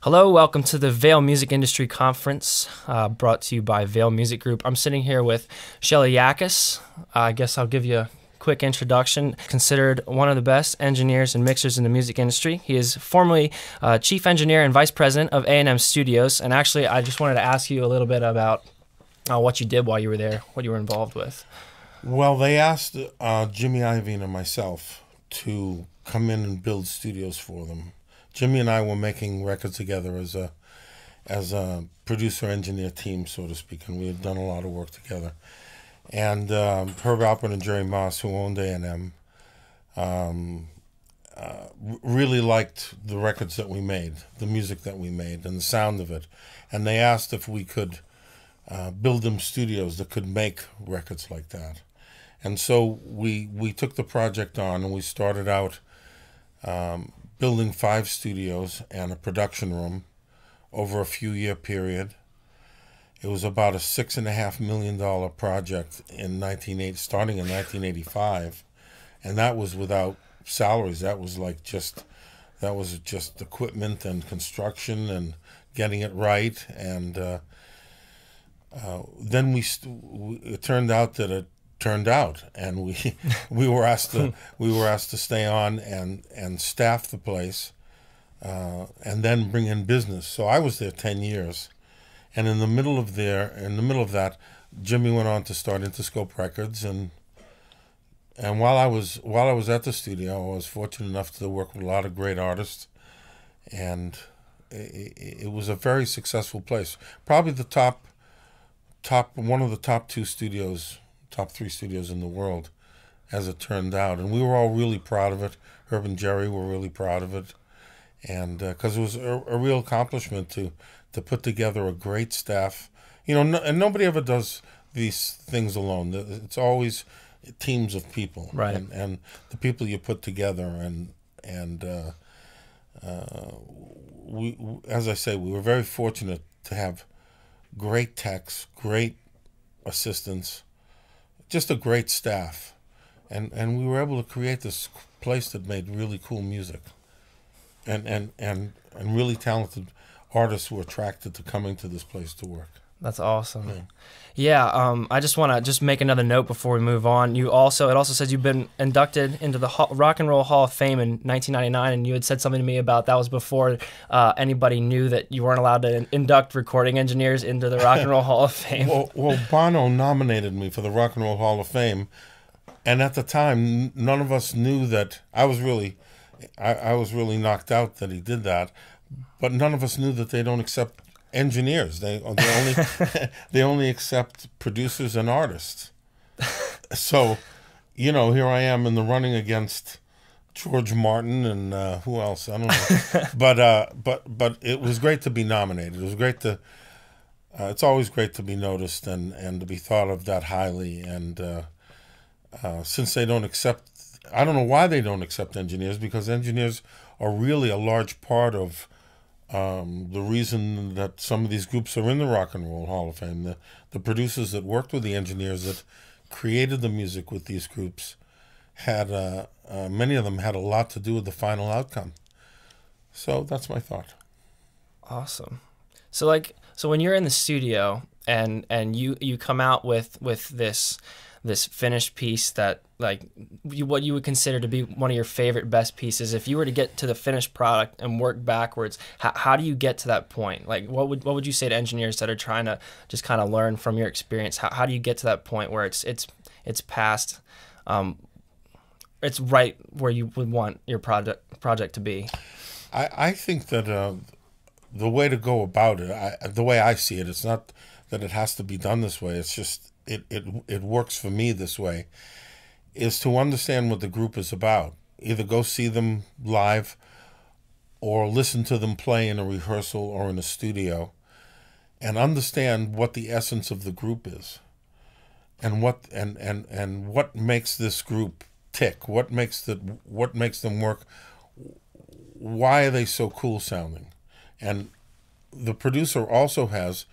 Hello, welcome to the Vale Music Industry Conference, brought to you by Vale Music Group. I'm sitting here with Shelly Yakus. I guess I'll give you a quick introduction. Considered one of the best engineers and mixers in the music industry. He is formerly Chief Engineer and Vice President of A&M Studios. And actually, I just wanted to ask you a little bit about what you did while you were there, what you were involved with. Well, they asked Jimmy Iovine and myself to come in and build studios for them. Jimmy and I were making records together as a producer-engineer team, so to speak, and we had done a lot of work together. And Herb Alpert and Jerry Moss, who owned A&M, really liked the records that we made, the music that we made, and the sound of it. And they asked if we could build them studios that could make records like that. And so we took the project on, and we started out building 5 studios and a production room over a few-year period. It was about a $6.5 million project starting in 1985, and that was without salaries. That was just equipment and construction and getting it right. And then it turned out that it turned out, and we were asked to stay on and staff the place, and then bring in business. So I was there 10 years, and in the middle of that, Jimmy went on to start Interscope Records, and while I was at the studio, I was fortunate enough to work with a lot of great artists, and it was a very successful place. Probably one of the top 3 studios in the world, as it turned out. And we were all really proud of it. Herb and Jerry were really proud of it. And because it was a real accomplishment to put together a great staff. And nobody ever does these things alone. It's always teams of people. Right. And the people you put together. We, as I say, we were very fortunate to have great techs, great assistants, just a great staff, and we were able to create this place that made really cool music, and really talented artists were attracted to coming to this place to work. That's awesome. Yeah, I just want to make another note before we move on. It also says you've been inducted into the Rock and Roll Hall of Fame in 1999, and you had said something to me about that was before anybody knew that you weren't allowed to induct recording engineers into the Rock and Roll Hall of Fame. Well, Bono nominated me for the Rock and Roll Hall of Fame, and at the time, none of us knew that. I was really knocked out that he did that, but none of us knew that they don't accept engineers. They only accept producers and artists. So, here I am in the running against George Martin and who else? I don't know. but it was great to be nominated. It was great to. It's always great to be noticed and to be thought of that highly. And since they don't accept, I don't know why they don't accept engineers, because engineers are really a large part of the reason that some of these groups are in the Rock and Roll Hall of Fame. The producers that worked with the engineers that created the music with these groups had many of them had a lot to do with the final outcome. So that's my thought. Awesome. So when you're in the studio and you come out with this finished piece that what you would consider to be one of your favorite best pieces, if you were to get to the finished product and work backwards, how do you get to that point? What would you say to engineers that are trying to just kind of learn from your experience? How do you get to that point where it's past, it's right where you would want your project to be? I think that the way to go about it, the way I see it, it's not that it has to be done this way. It's just it works for me this way, is to understand what the group is about. Either go see them live or listen to them play in a rehearsal or in a studio, and understand what the essence of the group is, and what makes this group tick, what makes them work, why are they so cool sounding. And the producer also has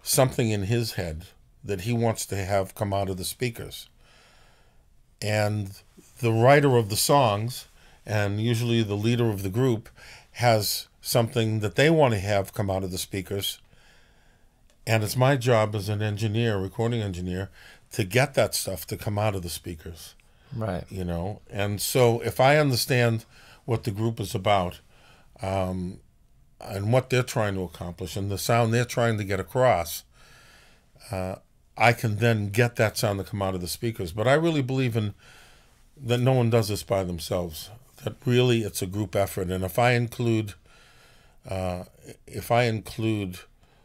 something in his head that he wants to have come out of the speakers. And the writer of the songs, and usually the leader of the group, has something that they want to have come out of the speakers. And it's my job as an engineer, recording engineer, to get that stuff to come out of the speakers. Right. You know? And so if I understand what the group is about, and what they're trying to accomplish and the sound they're trying to get across, I can then get that sound to come out of the speakers. But I really believe in that no one does this by themselves, that really it's a group effort. And if I include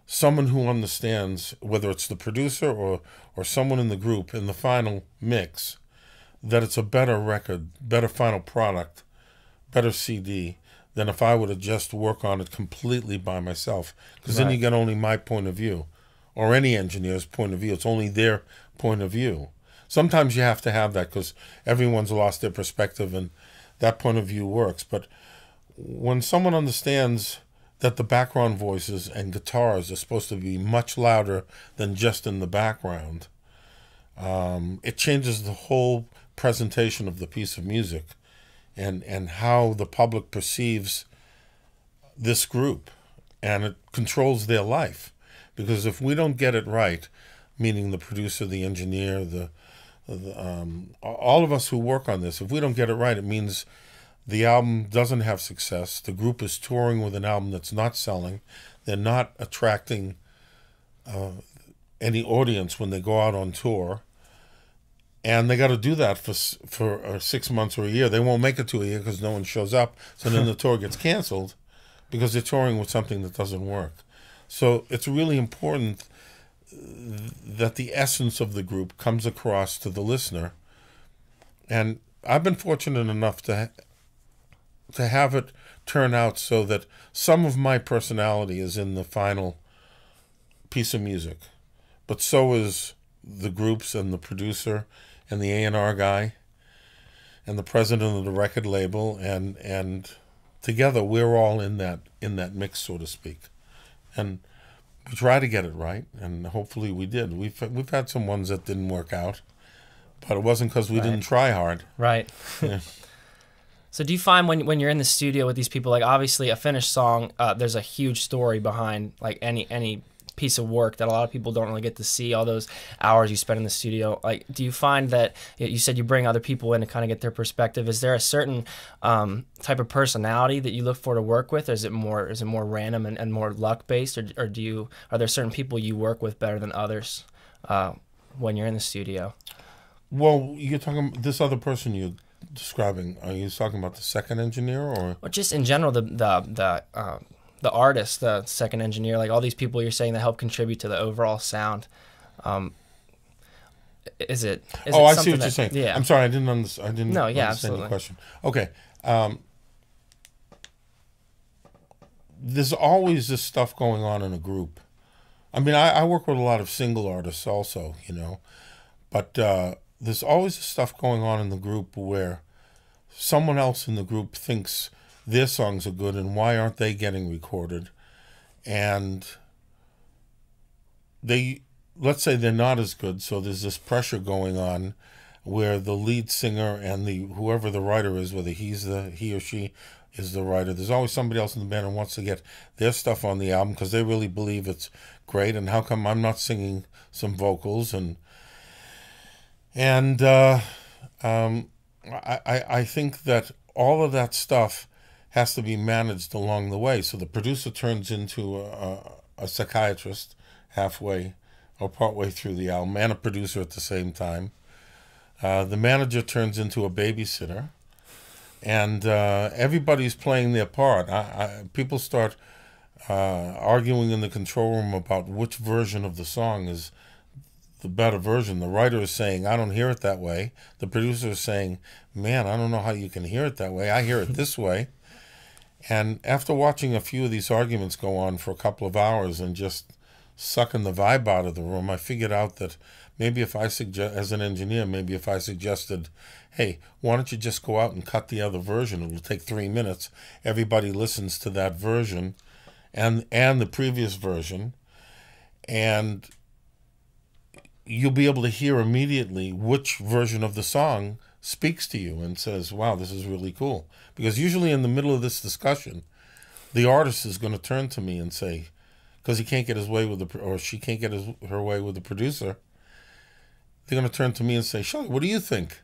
someone who understands, whether it's the producer or someone in the group in the final mix, that it's a better record, better final product, better CD than if I were to just work on it completely by myself. Because then you get only my point of view, or any engineer's point of view. It's only their point of view. Sometimes you have to have that because everyone's lost their perspective and that point of view works. But when someone understands that the background voices and guitars are supposed to be much louder than just in the background, it changes the whole presentation of the piece of music and how the public perceives this group, and it controls their life. Because if we don't get it right, meaning the producer, the engineer, all of us who work on this, if we don't get it right, it means the album doesn't have success. The group is touring with an album that's not selling. They're not attracting any audience when they go out on tour. And they got to do that for 6 months or a year. They won't make it to a year because no one shows up. So then the tour gets canceled because they're touring with something that doesn't work. So it's really important that the essence of the group comes across to the listener. And I've been fortunate enough to have it turn out so that some of my personality is in the final piece of music, but so is the groups and the producer and the A&R guy and the president of the record label, and together we're all in that mix, so to speak. And we try to get it right, and hopefully we did. We've had some ones that didn't work out, but it wasn't because we didn't try hard. Right. Yeah. So do you find when you're in the studio with these people, like obviously a finished song, there's a huge story behind like any piece of work that a lot of people don't really get to see, all those hours you spend in the studio. Like, do you find that, you said you bring other people in to kind of get their perspective, is there a certain type of personality that you look for to work with, or is it more random and more luck based, or are there certain people you work with better than others when you're in the studio? Well, you're talking this other person you're describing. Are you talking about the second engineer, or just in general the artist, the second engineer, like all these people you're saying that help contribute to the overall sound? Is it I see what you're saying. Yeah. I'm sorry, I didn't understand absolutely. your question. Okay. There's always this stuff going on in a group. I mean, I work with a lot of single artists also, but there's always this stuff going on in the group where someone else in the group thinks their songs are good and why aren't they getting recorded? And let's say they're not as good, so there's this pressure going on where the lead singer and whoever the writer is, whether he or she is the writer, there's always somebody else in the band who wants to get their stuff on the album because they really believe it's great, and how come I'm not singing some vocals? And I think that all of that stuff has to be managed along the way. So the producer turns into a psychiatrist halfway or partway through the album, and a producer at the same time. The manager turns into a babysitter, and everybody's playing their part. People start arguing in the control room about which version of the song is the better version. The writer is saying, I don't hear it that way. The producer is saying, man, I don't know how you can hear it that way. I hear it this way. And after watching a few of these arguments go on for a couple of hours and just sucking the vibe out of the room, I figured out that maybe as an engineer, maybe if I suggested, hey, why don't you just go out and cut the other version? It'll take 3 minutes. Everybody listens to that version and the previous version, and you'll be able to hear immediately which version of the song speaks to you and says, wow, this is really cool. Because usually in the middle of this discussion, the artist is going to turn to me and say, because he can't get his way with or she can't get her way with the producer, they're going to turn to me and say, Shelly, what do you think?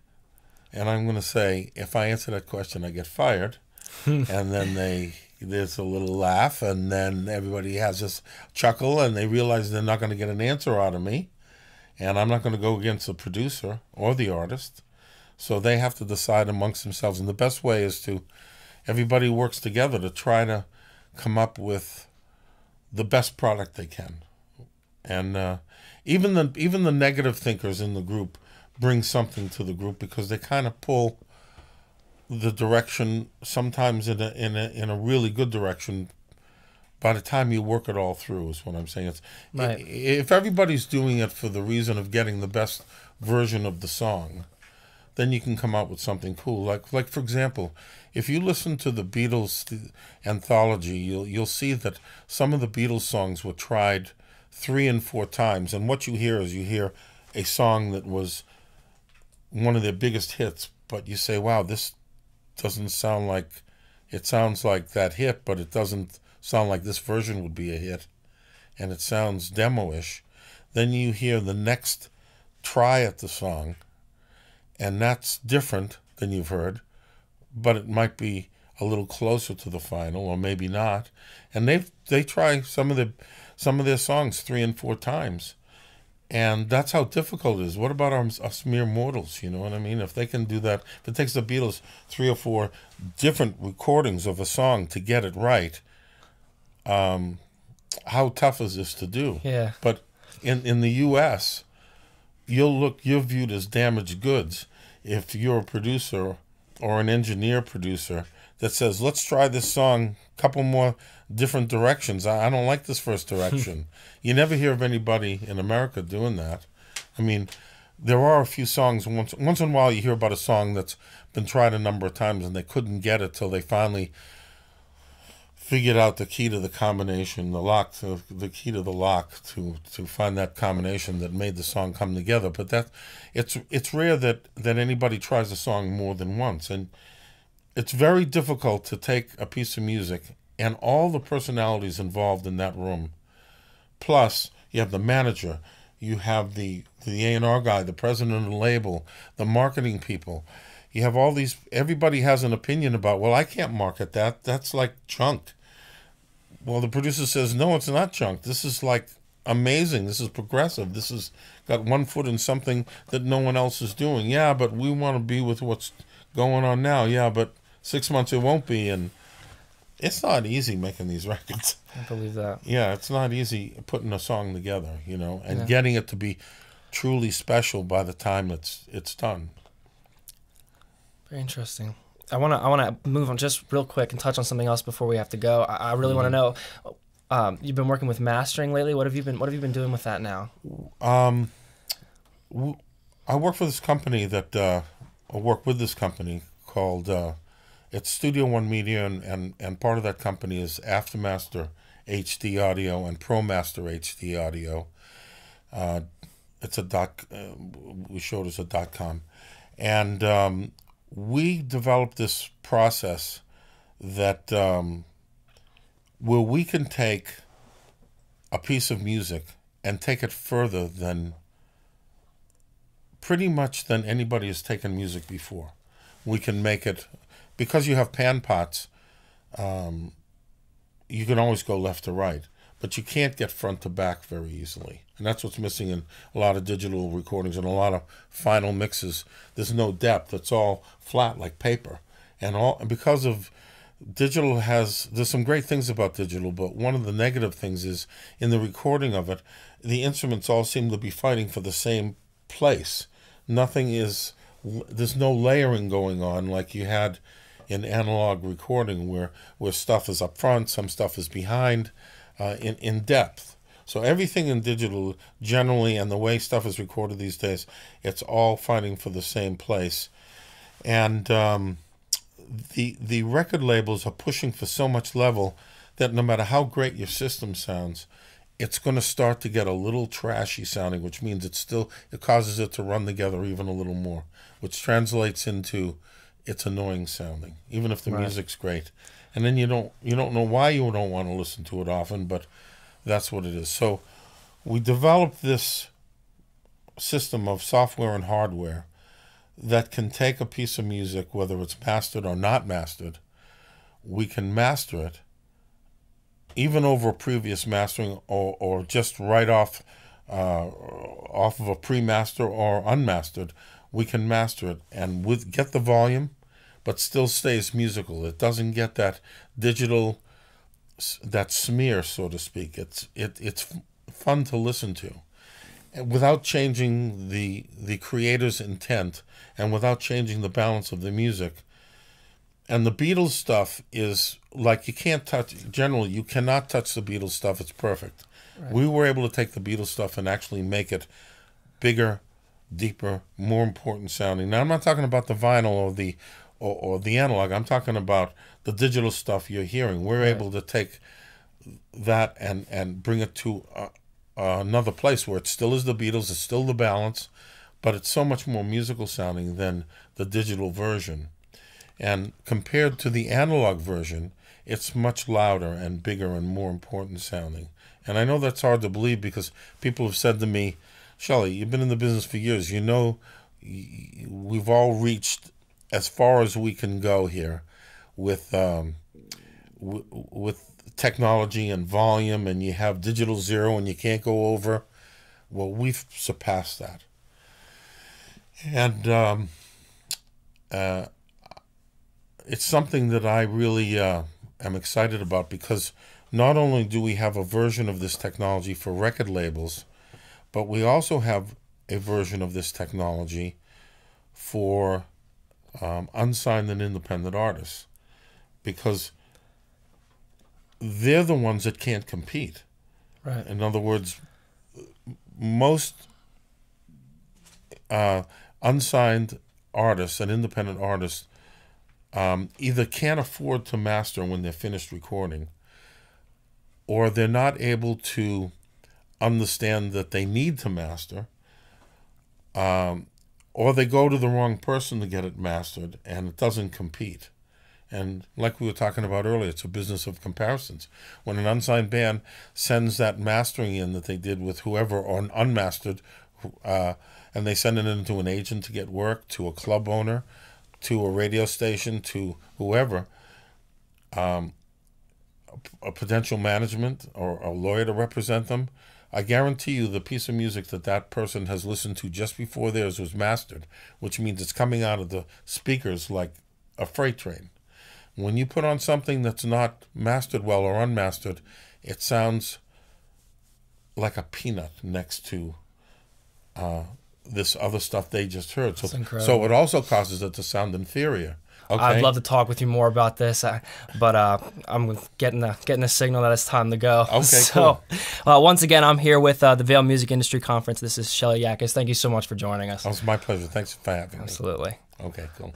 And I'm going to say, if I answer that question, I get fired. And then there's a little laugh, and then everybody has this chuckle, and they realize they're not going to get an answer out of me, and I'm not going to go against the producer or the artist. So they have to decide amongst themselves, and the best way is to everybody works together to try to come up with the best product they can. And even the negative thinkers in the group bring something to the group, because they kind of pull the direction, sometimes in a really good direction, by the time you work it all through, is what I'm saying. It's Right. If everybody's doing it for the reason of getting the best version of the song, then you can come out with something cool. Like for example, if you listen to the Beatles anthology, you'll see that some of the Beatles songs were tried 3 and 4 times, and what you hear is a song that was one of their biggest hits, but you say, wow, this doesn't sound like, it sounds like that hit, but it doesn't sound like this version would be a hit, and it sounds demo-ish. Then you hear the next try at the song, and that's different than you've heard, but it might be a little closer to the final, or maybe not. And they try some of their songs 3 and 4 times. And that's how difficult it is. What about us mere mortals, you know what I mean? If they can do that, if it takes the Beatles 3 or 4 different recordings of a song to get it right, how tough is this to do? Yeah. But in the U.S., you're viewed as damaged goods if you're a producer or an engineer producer that says, let's try this song a couple more different directions. I don't like this first direction. You never hear of anybody in America doing that. I mean, there are a few songs, once in a while you hear about a song that's been tried a number of times and they couldn't get it till they finally figured out the key to the combination, the key to the lock to find that combination that made the song come together. But it's rare that anybody tries a song more than once. And it's very difficult to take a piece of music and all the personalities involved in that room. Plus, you have the manager, you have the A&R guy, the president of the label, the marketing people. You have all these, everybody has an opinion about, well, I can't market that. That's like junk. Well, the producer says, no, it's not junk. This is like amazing. This is progressive. This has got one foot in something that no one else is doing. Yeah, but we want to be with what's going on now. Yeah, but 6 months it won't be. And it's not easy making these records. I believe that. Yeah, it's not easy putting a song together, you know, and getting it to be truly special by the time it's done. Very interesting. I wanna move on just real quick and touch on something else before we have to go. I really want to know. You've been working with mastering lately. What have you been doing with that now? I work for this company I work with this company called it's Studio One Media, and part of that company is Aftermaster HD Audio and ProMaster HD Audio. It's we showed us a .com, and we developed this process that where we can take a piece of music and take it further than pretty much than anybody has taken music before. We can make it, because you have pan pots, you can always go left to right, but you can't get front to back very easily. And that's what's missing in a lot of digital recordings and a lot of final mixes. There's no depth. It's all flat like paper. And because of digital there's some great things about digital, but one of the negative things is in the recording of it, the instruments all seem to be fighting for the same place. There's no layering going on like you had in analog recording where stuff is up front, some stuff is behind, in depth. So everything in digital generally, and the way stuff is recorded these days, it's all fighting for the same place. And the record labels are pushing for so much level that no matter how great your system sounds, it's going to start to get a little trashy sounding, which means it causes it to run together even a little more, which translates into it's annoying sounding, even if the Right. music's great. And then you don't know why you don't want to listen to it often, but that's what it is. So we developed this system of software and hardware that can take a piece of music, whether it's mastered or not mastered. We can master it even over a previous mastering, or just right off of a pre-master or unmastered. We can master it and get the volume, but still stays musical. It doesn't get that digital, that smear, so to speak. It's fun to listen to, without changing the creator's intent and without changing the balance of the music. And the Beatles stuff is like, you can't touch, generally you cannot touch the Beatles stuff. It's perfect. Right. We were able to take the Beatles stuff and actually make it bigger, deeper, more important sounding. Now I'm not talking about the vinyl or the analog. I'm talking about the digital stuff you're hearing. We're able to take that and bring it to another place where it still is the Beatles, it's still the balance, but it's so much more musical sounding than the digital version. And compared to the analog version, it's much louder and bigger and more important sounding. And I know that's hard to believe, because people have said to me, Shelly, you've been in the business for years. You know, we've all reached as far as we can go here with technology and volume, and you have digital zero and you can't go over. Well, we've surpassed that. And it's something that I really am excited about, because not only do we have a version of this technology for record labels, but we also have a version of this technology for unsigned and independent artists, because they're the ones that can't compete. Right. In other words, most unsigned artists and independent artists either can't afford to master when they're finished recording, or they're not able to understand that they need to master, or they go to the wrong person to get it mastered, and it doesn't compete. And like we were talking about earlier, it's a business of comparisons. When an unsigned band sends that mastering in that they did with whoever, or an unmastered, and they send it into an agent to get work, to a club owner, to a radio station, to whoever, a potential management or a lawyer to represent them, I guarantee you the piece of music that person has listened to just before theirs was mastered, which means it's coming out of the speakers like a freight train. When you put on something that's not mastered well or unmastered, it sounds like a peanut next to this other stuff they just heard. So it also causes it to sound inferior. Okay? I'd love to talk with you more about this, but I'm getting a signal that it's time to go. Okay, so, cool. Once again, I'm here with the Vale Music Industry Conference. This is Shelly Yakus. Thank you so much for joining us. Oh, it's my pleasure. Thanks for having me. Absolutely. Okay, cool.